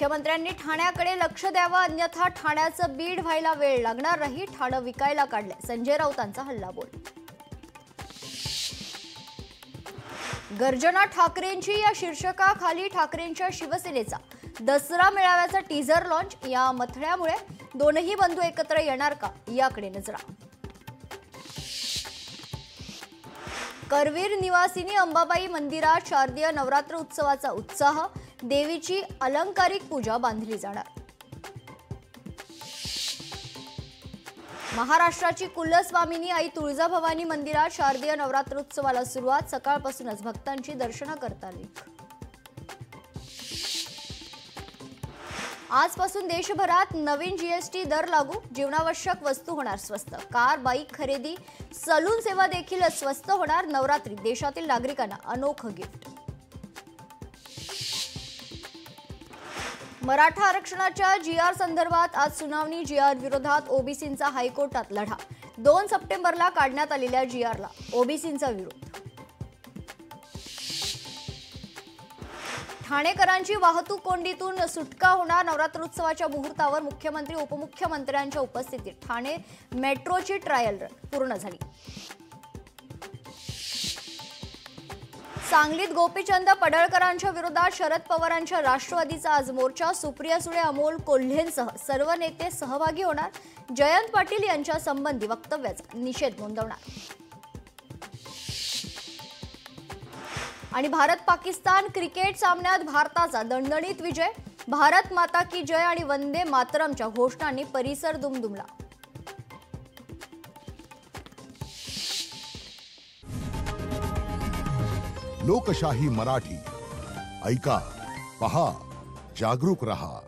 मुख्यमंत्र्यांनी ठाण्याकडे लक्ष द्यावं, अन्यथा ठाण्याचं बीड व्हायला वेळ लागणार नाही. ठाणं विकायला काढले, संजय राऊतांचा हल्लाबोल. गर्जना ठाकरेंची या शीर्षकाखाली ठाकरेंच्या शिवसेनेचा दसरा मेळाव्याचा टीझर लॉन्च. या मथळ्यामुळे दोनही बंधू एकत्र येणार का, याकडे नजरा. करवीर निवासिनी अंबाबाई मंदिरात शारदीय नवरात्र उत्सवाचा उत्साह. देवीची अलंकारिक पूजा बांधली जाणार. महाराष्ट्राची कुलस्वामिनी आई तुळजाभवानी मंदिरात शारदीय नवरात्रोत्सवाला सुरुवात. सकाळपासूनच भक्तांची दर्शनं करता आली. आजपासून देशभरात नवीन जीएसटी दर लागू. जीवनावश्यक वस्तू होणार स्वस्त. कार, बाईक खरेदी, सलून सेवा देखील स्वस्त होणार. नवरात्री देशातील नागरिकांना अनोखं गिफ्ट. मराठा आरक्षणाच्या जीआर संदर्भात आज सुनावणी. जीआर विरोधात ओबीसींचा हायकोर्टात लढा. 2 सप्टेंबरला काढण्यात आलेल्या जीआरला ओबीसींचा विरोध. ठाणेकरांची वाहतूक कोंडीतून सुटका होणार. नवरात्रोत्सवाच्या मुहूर्तावर मुख्यमंत्री उपमुख्यमंत्र्यांच्या उपस्थितीत ठाणे मेट्रोची ट्रायल रन पूर्ण झाली. सांगलीत गोपीचंद पडळकरांच्या विरोधात शरद पवारांच्या राष्ट्रवादीचा आज मोर्चा. सुप्रिया सुळे, अमोल कोल्हेंसह सर्व नेते सहभागी होणार. जयंत पाटील यांच्या संबंधी वक्तव्याचा निषेध नोंदवणार. आणि भारत पाकिस्तान क्रिकेट सामन्यात भारताचा दणदणीत विजय. भारत माता की जय आणि वंदे मातरमच्या घोषणांनी परिसर दुमदुमला. लोकशाही मराठी ऐका, पहा, जागरूक रहा.